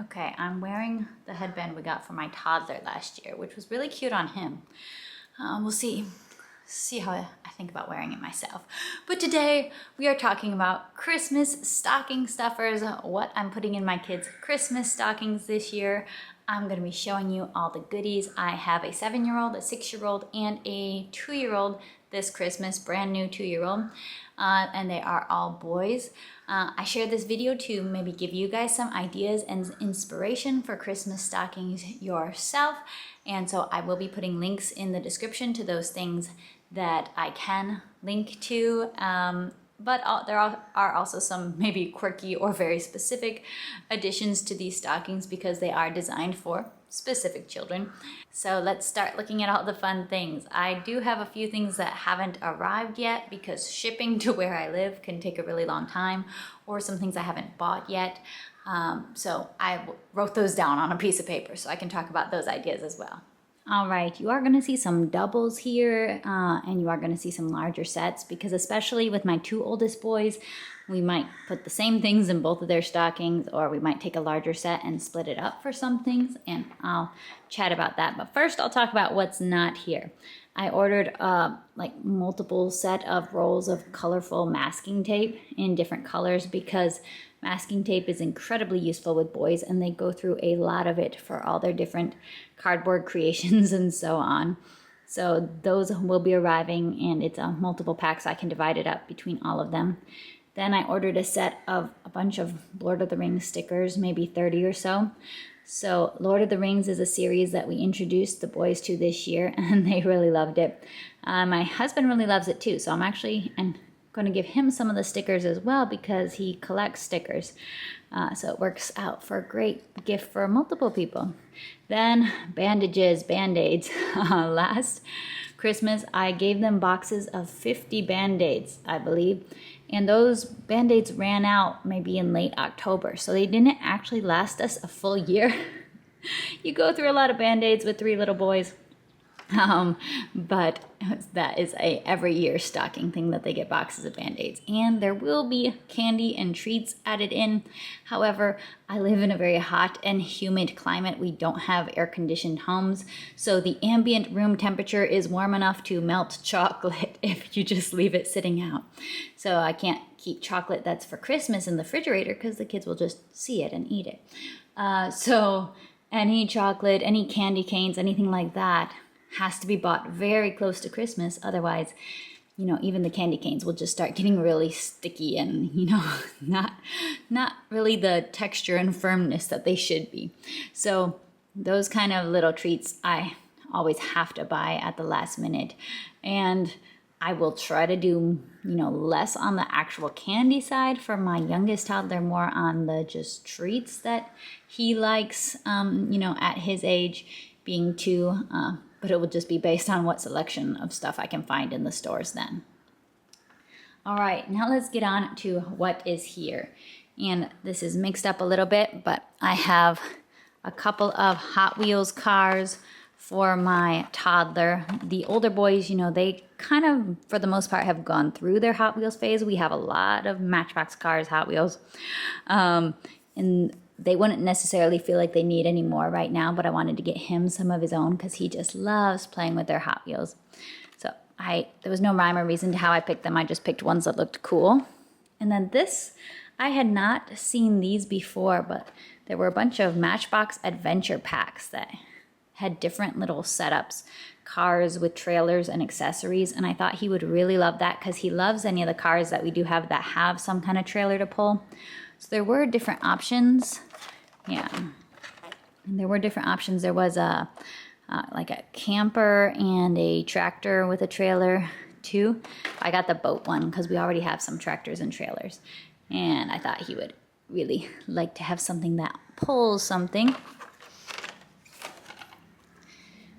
Okay, I'm wearing the headband we got for my toddler last year, which was really cute on him. We'll see how I think about wearing it myself. But today we are talking about Christmas stocking stuffers, what I'm putting in my kids' Christmas stockings this year. I'm gonna be showing you all the goodies. I have a 7-year-old, a 6-year-old, and a 2-year-old this Christmas, brand new 2-year-old, and they are all boys. I shared this video to maybe give you guys some ideas and inspiration for Christmas stockings yourself. And so I will be putting links in the description to those things that I can link to. But there are also some maybe quirky or very specific additions to these stockings because they are designed for specific children. So let's start looking at all the fun things. I do have a few things that haven't arrived yet because shipping to where I live can take a really long time, or some things I haven't bought yet. So I wrote those down on a piece of paper so I can talk about those ideas as well. All right, you are going to see some doubles here, and you are going to see some larger sets because especially with my 2 oldest boys, we might put the same things in both of their stockings, or we might take a larger set and split it up for some things, and I'll chat about that. But first, I'll talk about what's not here. I ordered like multiple set of rolls of colorful masking tape in different colors because masking tape is incredibly useful with boys, and they go through a lot of it for all their different cardboard creations and so on. So those will be arriving, and it's a multiple pack, so I can divide it up between all of them. Then I ordered a set of a bunch of Lord of the Rings stickers, maybe 30 or so. So Lord of the Rings is a series that we introduced the boys to this year, and they really loved it. My husband really loves it too, so I'm going to give him some of the stickers as well because he collects stickers. So it works out for a great gift for multiple people. Then bandages, Band-Aids. Last Christmas, I gave them boxes of 50 Band-Aids, I believe. And those Band-Aids ran out maybe in late October. So they didn't actually last us a full year. You go through a lot of Band-Aids with 3 little boys. But that is a every year stocking thing that they get boxes of Band-Aids. And there will be candy and treats added in. However, I live in a very hot and humid climate. We don't have air-conditioned homes. So the ambient room temperature is warm enough to melt chocolate if you just leave it sitting out. So I can't keep chocolate that's for Christmas in the refrigerator because the kids will just see it and eat it. So any chocolate, any candy canes, anything like that has to be bought very close to Christmas. Otherwise, even the candy canes will just start getting really sticky and, not really the texture and firmness that they should be. So those kind of little treats I always have to buy at the last minute. And I will try to do, less on the actual candy side for my youngest toddler, more on the just treats that he likes, at his age, being 2, but it will just be based on what selection of stuff I can find in the stores then. All right, now let's get on to what is here. And this is mixed up a little bit, but I have a couple of Hot Wheels cars for my toddler. The older boys, they kind of, for the most part, have gone through their Hot Wheels phase. We have a lot of Matchbox cars, Hot Wheels. And they wouldn't necessarily feel like they need any more right now, but I wanted to get him some of his own because he just loves playing with their Hot Wheels. So there was no rhyme or reason to how I picked them. I just picked ones that looked cool. And then this, I had not seen these before, but there were a bunch of Matchbox adventure packs that had different little setups, cars with trailers and accessories. And I thought he would really love that because he loves any of the cars that we do have that have some kind of trailer to pull. So there were different options. Yeah, and there were different options. There was like a camper and a tractor with a trailer too. I got the boat one because we already have some tractors and trailers. And I thought he would really like to have something that pulls something.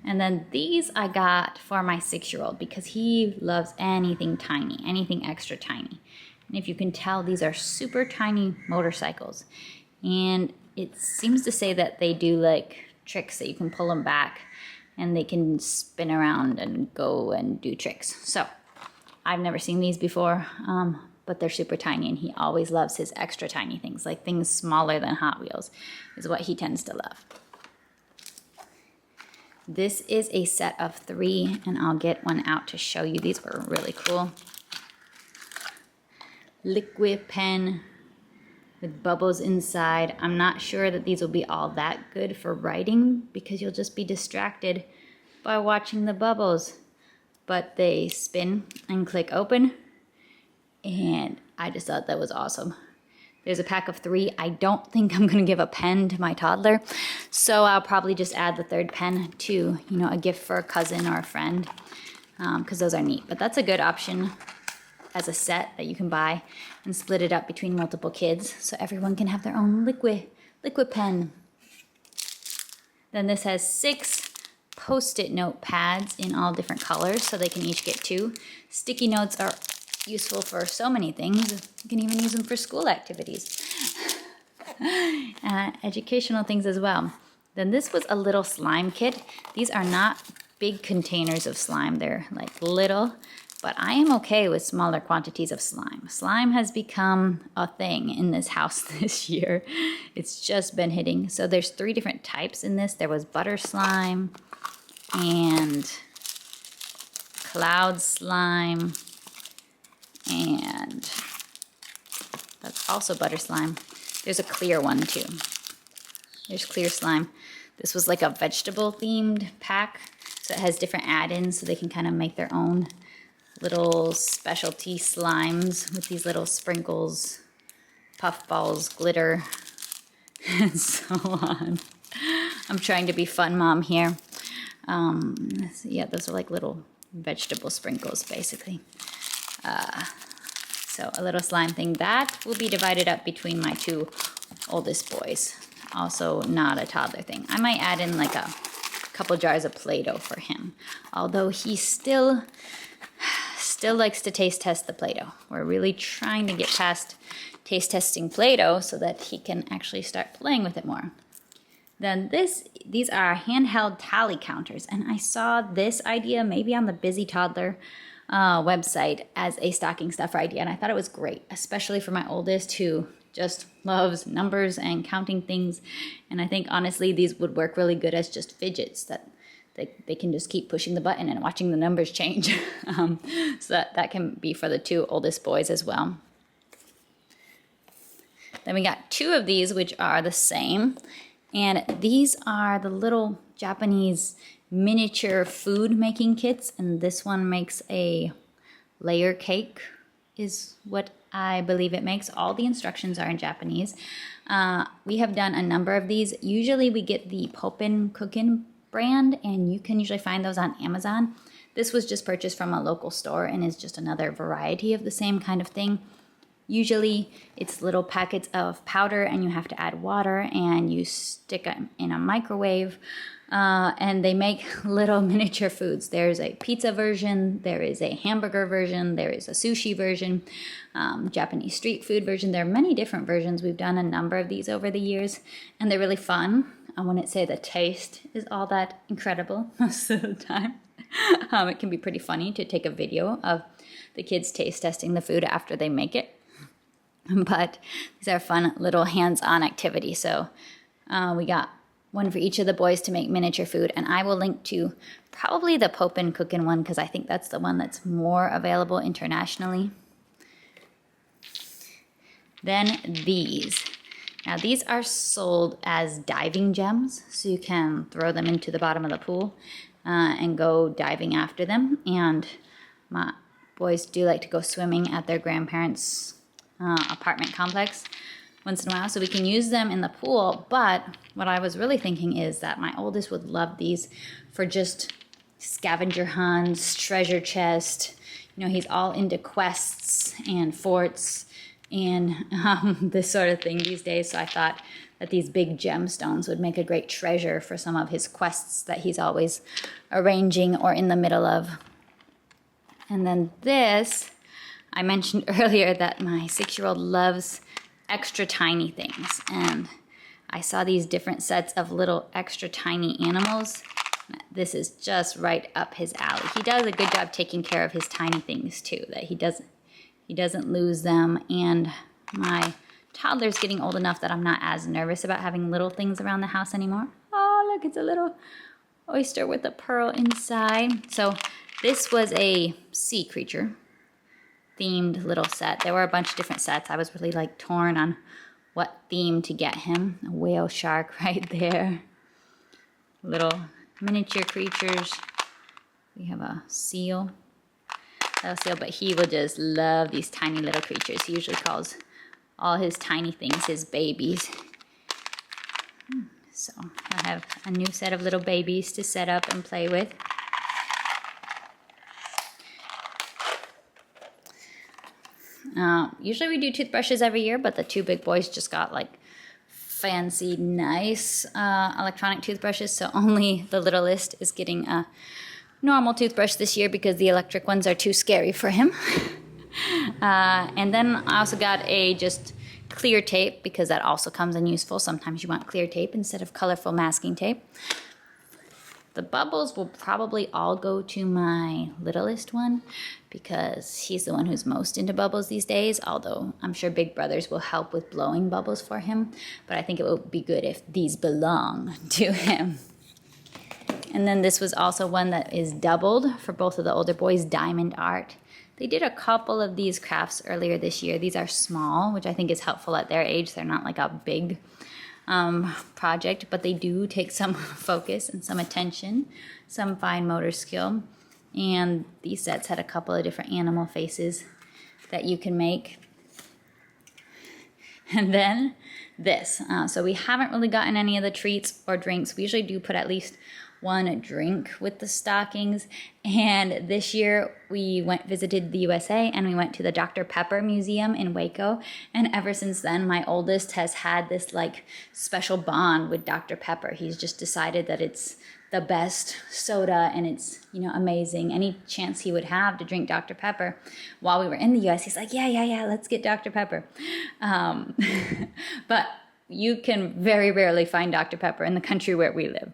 And then these I got for my 6-year-old because he loves anything tiny, anything extra tiny. And if you can tell, these are super tiny motorcycles. And it seems to say that they do like tricks that you can pull them back and they can spin around and go and do tricks. So I've never seen these before, but but they're super tiny, and he always loves his extra tiny things, like things smaller than Hot Wheels is what he tends to love. This is a set of 3, and I'll get one out to show you. These were really cool. Liquid pen with bubbles inside. I'm not sure that these will be all that good for writing because you'll just be distracted by watching the bubbles. But they spin and click open, and I just thought that was awesome. There's a pack of 3. I don't think I'm gonna give a pen to my toddler, so I'll probably just add the 3rd pen to, you know, a gift for a cousin or a friend, because those are neat. But that's a good option as a set that you can buy and split it up between multiple kids so everyone can have their own liquid pen. Then this has 6 Post-it note pads in all different colors, so they can each get 2. Sticky notes are useful for so many things. You can even use them for school activities. Educational things as well. Then this was a little slime kit. These are not big containers of slime. They're like little, but I am okay with smaller quantities of slime. Slime has become a thing in this house this year. It's just been hitting. So there's 3 different types in this. There was butter slime and cloud slime, and that's also butter slime. There's a clear one too. There's clear slime. This was like a vegetable themed pack, so it has different add-ins so they can kind of make their own little specialty slimes with these little sprinkles, puff balls, glitter, and so on. I'm trying to be fun mom here. Yeah, those are like little vegetable sprinkles, basically. So a little slime thing. That will be divided up between my 2 oldest boys. Also not a toddler thing. I might add in like a couple jars of Play-Doh for him. Although he still likes to taste test the Play-Doh. We're really trying to get past taste testing Play-Doh so that he can actually start playing with it more. Then these are handheld tally counters, and I saw this idea maybe on the Busy Toddler website as a stocking stuffer idea, and I thought it was great, especially for my oldest who just loves numbers and counting things. And I think honestly these would work really good as just fidgets that they can just keep pushing the button and watching the numbers change. So that can be for the 2 oldest boys as well. Then we got 2 of these which are the same. And these are the little Japanese miniature food making kits. And this one makes a layer cake is what I believe it makes. All the instructions are in Japanese. We have done a number of these. Usually we get the Popin Cookin brand, and you can usually find those on Amazon. This was just purchased from a local store and is just another variety of the same kind of thing. Usually it's little packets of powder and you have to add water and you stick them in a microwave, and they make little miniature foods. There's a pizza version, there is a hamburger version, there is a sushi version, Japanese street food version. There are many different versions. We've done a number of these over the years and they're really fun. I wouldn't say the taste is all that incredible most of the time. It can be pretty funny to take a video of the kids taste testing the food after they make it. But these are fun little hands-on activities. So we got one for each of the boys to make miniature food, and I will link to probably the Popin Cookin' one because I think that's the one that's more available internationally. Then these. Now these are sold as diving gems, so you can throw them into the bottom of the pool and go diving after them. And my boys do like to go swimming at their grandparents' apartment complex once in a while, so we can use them in the pool. But what I was really thinking is that my oldest would love these for just scavenger hunts, treasure chest. You know, he's all into quests and forts and this sort of thing these days. So I thought that these big gemstones would make a great treasure for some of his quests that he's always arranging or in the middle of. And then this, I mentioned earlier that my 6-year-old loves extra tiny things. And I saw these different sets of little extra tiny animals. This is just right up his alley. He does a good job taking care of his tiny things too, that he he doesn't lose them, and my toddler's getting old enough that I'm not as nervous about having little things around the house anymore. Oh, look, it's a little oyster with a pearl inside. So this was a sea creature themed little set. There were a bunch of different sets. I was really like torn on what theme to get him. A whale shark right there. Little miniature creatures. We have a seal. Little seal, but he will just love these tiny little creatures. He usually calls all his tiny things his babies. So I have a new set of little babies to set up and play with. Usually we do toothbrushes every year, but the two big boys just got like fancy, nice electronic toothbrushes, so only the littlest is getting a normal toothbrush this year because the electric ones are too scary for him. And then I also got a just clear tape because that also comes in useful. Sometimes you want clear tape instead of colorful masking tape. The bubbles will probably all go to my littlest one because he's the one who's most into bubbles these days, although I'm sure big brothers will help with blowing bubbles for him, but I think it would be good if these belong to him. And then this was also one that is doubled for both of the older boys, diamond art. They did a couple of these crafts earlier this year. These are small, which I think is helpful at their age. They're not like a big project, but they do take some focus and some attention, some fine motor skill. And these sets had a couple of different animal faces that you can make. And then this. So we haven't really gotten any of the treats or drinks. We usually do put at least one drink with the stockings. And this year we visited the USA, and we went to the Dr. Pepper Museum in Waco. And ever since then, my oldest has had this like special bond with Dr. Pepper. He's just decided that it's the best soda and it's, you know, amazing. Any chance he would have to drink Dr. Pepper while we were in the US, he's like, yeah, let's get Dr. Pepper. But you can very rarely find Dr. Pepper in the country where we live.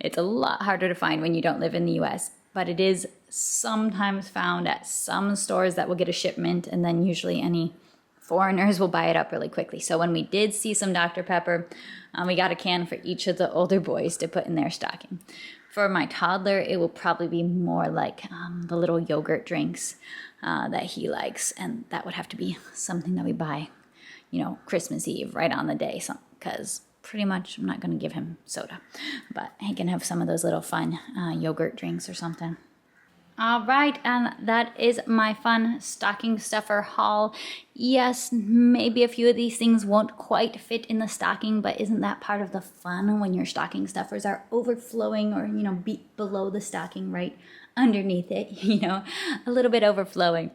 It's a lot harder to find when you don't live in the US, but it is sometimes found at some stores that will get a shipment, and then usually any foreigners will buy it up really quickly. So when we did see some Dr. Pepper, we got a can for each of the older boys to put in their stocking. For my toddler, it will probably be more like the little yogurt drinks that he likes, and that would have to be something that we buy, you know, Christmas Eve, right on the day, because pretty much I'm not going to give him soda, but he can have some of those little fun yogurt drinks or something. All right, and that is my fun stocking stuffer haul. Yes, maybe a few of these things won't quite fit in the stocking, but isn't that part of the fun when your stocking stuffers are overflowing or, you know, below the stocking, right underneath it, you know, a little bit overflowing.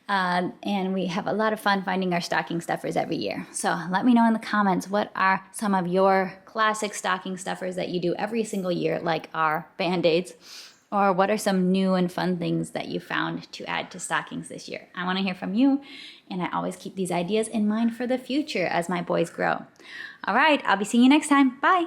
And we have a lot of fun finding our stocking stuffers every year. So let me know in the comments, what are some of your classic stocking stuffers that you do every single year, like our Band-Aids? Or what are some new and fun things that you found to add to stockings this year? I want to hear from you, and I always keep these ideas in mind for the future as my boys grow. All right, I'll be seeing you next time. Bye.